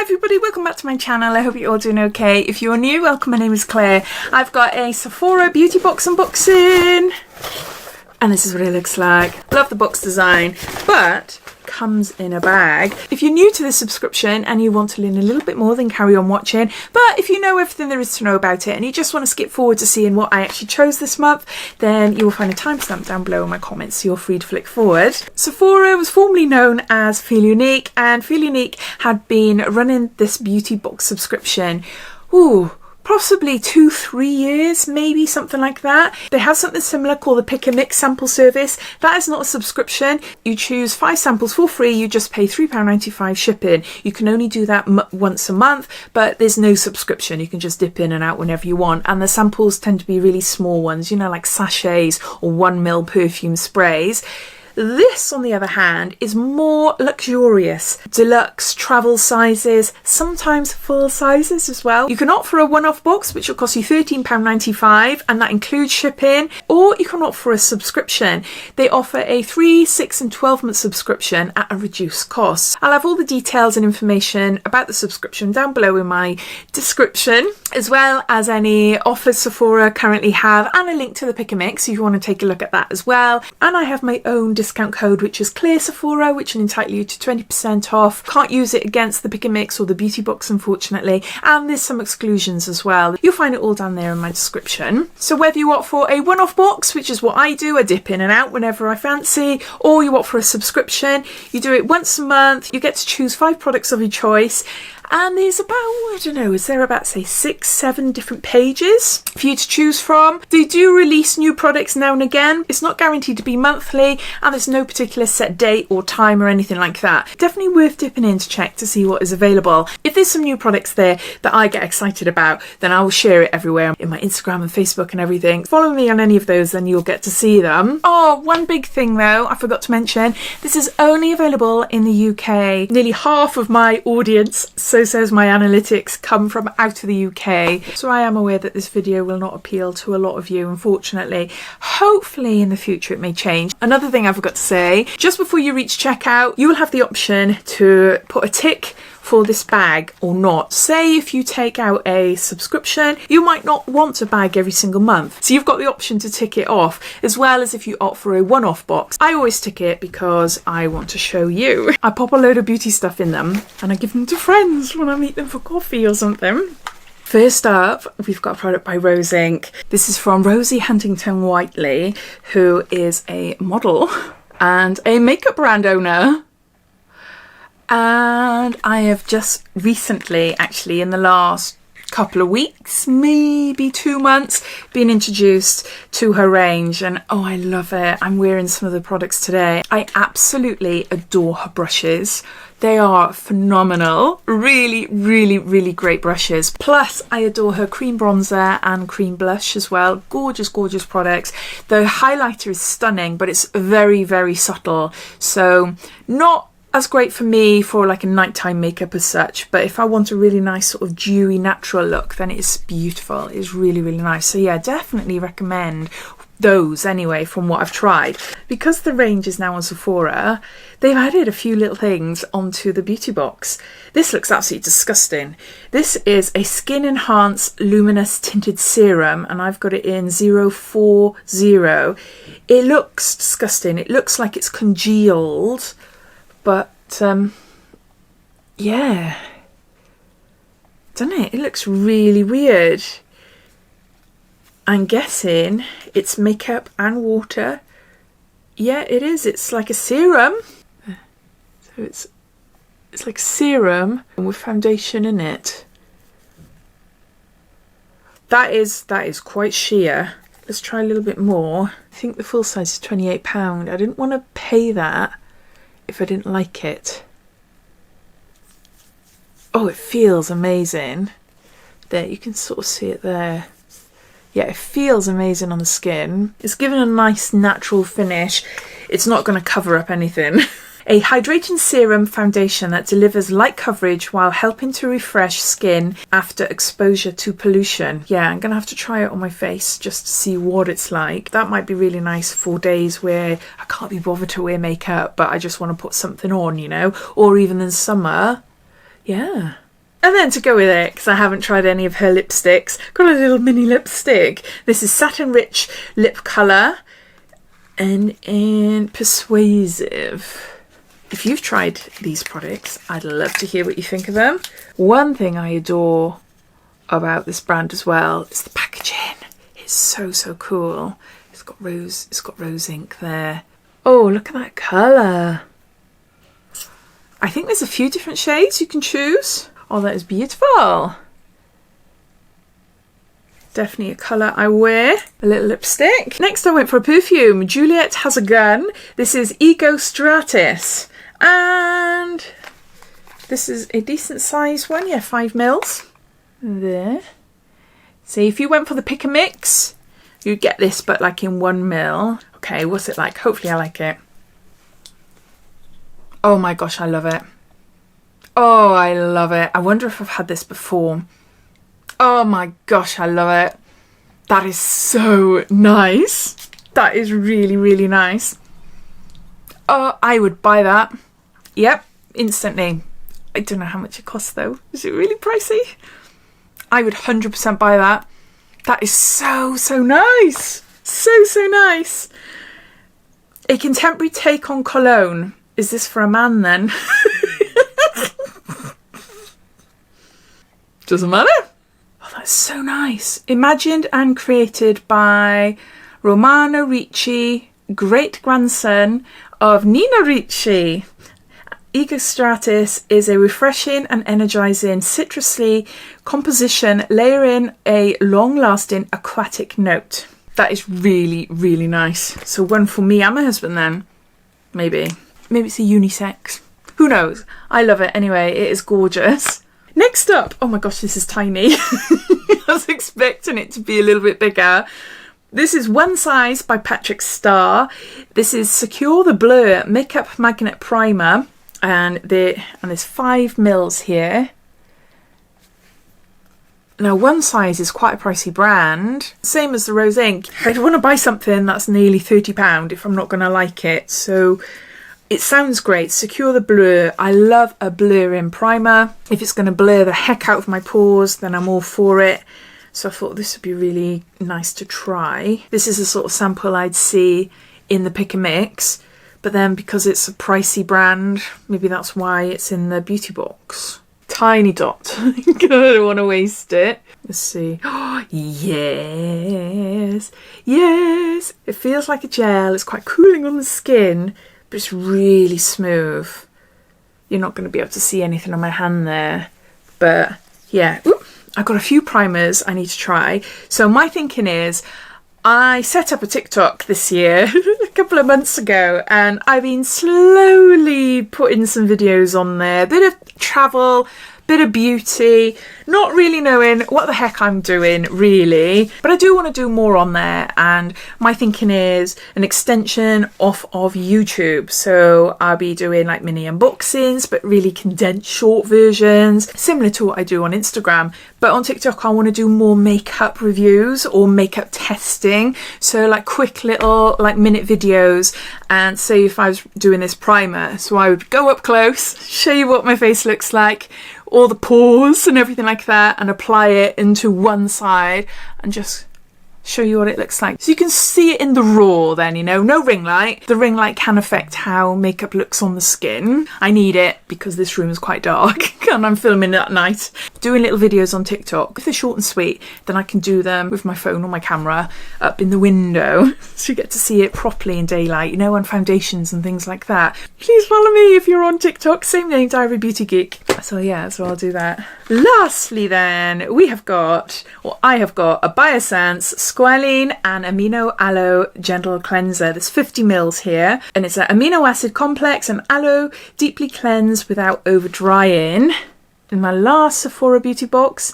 everybody, welcome back to my channel. I hope you're all doing okay. If you're new, welcome. My name is Claire. I've got a Sephora beauty box unboxing and this is what it looks like. Love the box design, but comes in a bag. If you're new to this subscription and you want to learn a little bit more, then carry on watching. But if you know everything there is to know about it and you just want to skip forward to seeing what I actually chose this month, then you will find a timestamp down below in my comments, so you're free to flick forward. Sephora was formerly known as Feel Unique, and Feel Unique had been running this beauty box subscription possibly 2-3 years, maybe something like that. They have something similar called the Pick and Mix sample service. That is not a subscription. You choose 5 samples for free. You just pay £3.95 shipping. You can only do that once a month, but there's no subscription. You can just dip in and out whenever you want. And the samples tend to be really small ones, you know, like sachets or 1ml perfume sprays. This, on the other hand, is more luxurious. Deluxe travel sizes, sometimes full sizes as well. You can opt for a one-off box, which will cost you £13.95, and that includes shipping, or you can opt for a subscription. They offer a 3, 6 and 12-month subscription at a reduced cost. I'll have all the details and information about the subscription down below in my description, as well as any offers Sephora currently have, and a link to the Pick and Mix if you want to take a look at that as well. And I have my own discount code, which is Claire Sephora, which will entitle you to 20% off. Can't use it against the Pick and Mix or the beauty box, unfortunately, and there's some exclusions as well. You'll find it all down there in my description. So whether you opt for a one-off box, which is what I do, I dip in and out whenever I fancy, or you opt for a subscription, you do it once a month, you get to choose 5 products of your choice. And there's about, I don't know, is there about say 6-7 different pages for you to choose from. They do release new products now and again. It's not guaranteed to be monthly, and there's no particular set date or time or anything like that. Definitely worth dipping in to check to see what is available. If there's some new products there that I get excited about, then I will share it everywhere in my Instagram and Facebook and everything. Follow me on any of those, then you'll get to see them. Oh, one big thing though, I forgot to mention, this is only available in the UK. Nearly half of my audience, so says my analytics, come from out of the UK. So I am aware that this video will not appeal to a lot of you, unfortunately. Hopefully in the future it may change. Another thing I forgot to say, just before you reach checkout, you will have the option to put a tick for this bag or not. Say if you take out a subscription, you might not want a bag every single month. So you've got the option to tick it off, as well as if you opt for a one-off box. I always tick it because I want to show you. I pop a load of beauty stuff in them and I give them to friends when I meet them for coffee or something. First up, we've got a product by Rose Inc. This is from Rosie Huntington Whiteley, who is a model and a makeup brand owner. And I have just recently, actually in the last couple of weeks, maybe 2 months, been introduced to her range, and oh, I love it. I'm wearing some of the products today. I absolutely adore her brushes. They are phenomenal. Really, really, really great brushes. Plus, I adore her cream bronzer and cream blush as well. Gorgeous, gorgeous products. The highlighter is stunning, but it's very, very subtle. So not as great for me for like a nighttime makeup as such, but if I want a really nice sort of dewy natural look, then it's beautiful. It's really, really nice. So yeah, definitely recommend those anyway from what I've tried. Because the range is now on Sephora, they've added a few little things onto the beauty box. This looks absolutely disgusting. This is a Skin Enhance Luminous Tinted Serum, and I've got it in 040. It looks disgusting. It looks like it's congealed. But, yeah, doesn't it? It looks really weird. I'm guessing it's makeup and water. Yeah, it is. It's like a serum. So it's like serum with foundation in it. That is quite sheer. Let's try a little bit more. I think the full size is £28. I didn't want to pay that if I didn't like it. Oh, it feels amazing. There, you can sort of see it there. Yeah, it feels amazing on the skin. It's given a nice natural finish. It's not going to cover up anything. A hydrating serum foundation that delivers light coverage while helping to refresh skin after exposure to pollution. Yeah, I'm going to have to try it on my face just to see what it's like. That might be really nice for days where I can't be bothered to wear makeup, but I just want to put something on, you know, or even in summer. Yeah, And then to go with it, because I haven't tried any of her lipsticks, got a little mini lipstick. This is Satin Rich Lip Colour and in Persuasive. If you've tried these products, I'd love to hear what you think of them. One thing I adore about this brand as well is the packaging. It's so, so cool. It's got rose ink there. Oh, look at that colour. I think there's a few different shades you can choose. Oh, that is beautiful. Definitely a colour I wear. A little lipstick. Next I went for a perfume. Juliet Has a Gun. This is Ego Stratus. And this is a decent size one. Yeah, 5ml. There. See, if you went for the pick and mix, you'd get this, but like in 1ml. Okay, what's it like? Hopefully I like it. Oh my gosh, I love it. Oh, I love it. I wonder if I've had this before. Oh my gosh, I love it. That is so nice. That is really, really nice. Oh, I would buy that. Yep, instantly. I don't know how much it costs though. Is it really pricey? I would 100% buy that. That is so, so nice. So, so nice. A contemporary take on cologne. Is this for a man then? Doesn't matter. Oh, that's so nice. Imagined and created by Romano Ricci, great grandson of Nina Ricci. Ego Stratus is a refreshing and energising citrusy composition layering a long-lasting aquatic note. That is really, really nice. So one for me and my husband then. Maybe. Maybe it's a unisex. Who knows? I love it anyway. It is gorgeous. Next up, oh my gosh, this is tiny. I was expecting it to be a little bit bigger. This is One Size by Patrick Starr. This is Secure the Blur Makeup Magnet Primer. And there's 5ml here. Now, One Size is quite a pricey brand. Same as the Rose Ink. I'd want to buy something that's nearly £30 if I'm not going to like it. So it sounds great. Secure the Blur. I love a blurring primer. If it's going to blur the heck out of my pores, then I'm all for it. So I thought this would be really nice to try. This is a sort of sample I'd see in the pick and mix. But then because it's a pricey brand, maybe that's why it's in the beauty box. Tiny dot. I don't want to waste it. Let's see. Oh, yes. Yes. It feels like a gel. It's quite cooling on the skin. But it's really smooth. You're not going to be able to see anything on my hand there. But yeah, I've got a few primers I need to try. So my thinking is, I set up a TikTok this year, a couple of months ago, and I've been slowly putting some videos on there. Bit of travel, bit of beauty, not really knowing what the heck I'm doing really, but I do want to do more on there, and my thinking is an extension off of YouTube. So I'll be doing like mini unboxings, but really condensed short versions, similar to what I do on Instagram. But on TikTok I want to do more makeup reviews or makeup testing, so like quick little like minute videos. And say if I was doing this primer, so I would go up close, show you what my face looks like, all the pores and everything like that, and apply it into one side and just show you what it looks like. So you can see it in the raw then, you know, no ring light. The ring light can affect how makeup looks on the skin. I need it because this room is quite dark and I'm filming at night. Doing little videos on TikTok. If they're short and sweet, then I can do them with my phone or my camera up in the window. So you get to see it properly in daylight, you know, on foundations and things like that. Please follow me if you're on TikTok. Same name, Diaryofabeautygeek. So yeah, so I'll do that. Lastly then, I have got a Biossance Squalene and Amino Aloe Gentle Cleanser. There's 50ml here, and it's an amino acid complex and aloe deeply cleansed without over drying. In my last Sephora beauty box,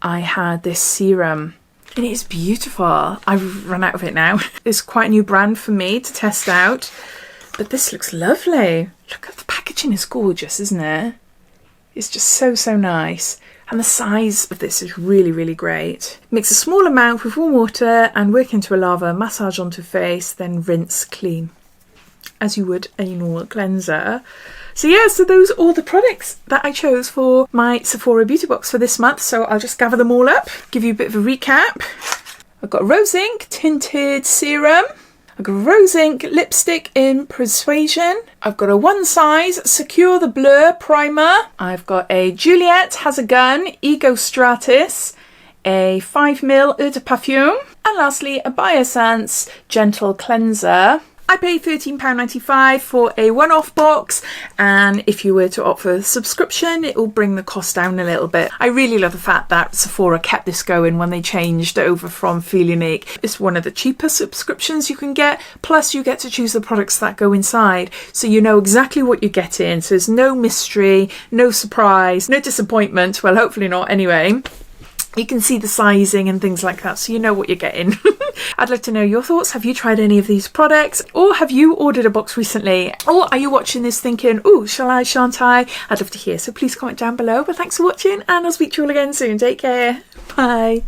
I had this serum, and it's beautiful. I've run out of it now. It's quite a new brand for me to test out, but this looks lovely. Look at the packaging, is gorgeous, isn't it? It's just so, so nice. And the size of this is really, really great. Mix a small amount with warm water and work into a lather, massage onto face, then rinse clean. As you would a normal cleanser. So yeah, so those are all the products that I chose for my Sephora beauty box for this month. So I'll just gather them all up, give you a bit of a recap. I've got a Rose Ink Tinted Serum. I've got a Rose Ink Lipstick in Persuasion. I've got a One Size Secure the Blur Primer. I've got a Juliette Has a Gun Ego Stratus, a 5ml Eau de Parfum, and lastly a Biossance Gentle Cleanser. I paid £13.95 for a one-off box, and if you were to opt for a subscription, it will bring the cost down a little bit. I really love the fact that Sephora kept this going when they changed over from Feel Unique. It's one of the cheaper subscriptions you can get, plus you get to choose the products that go inside, so you know exactly what you're getting. So there's no mystery, no surprise, no disappointment. Well, hopefully not anyway. You can see the sizing and things like that, so you know what you're getting. I'd love to know your thoughts. Have you tried any of these products? Or have you ordered a box recently? Or are you watching this thinking, oh, shall I, shan't I? I'd love to hear, so please comment down below. But thanks for watching, and I'll speak to you all again soon. Take care. Bye.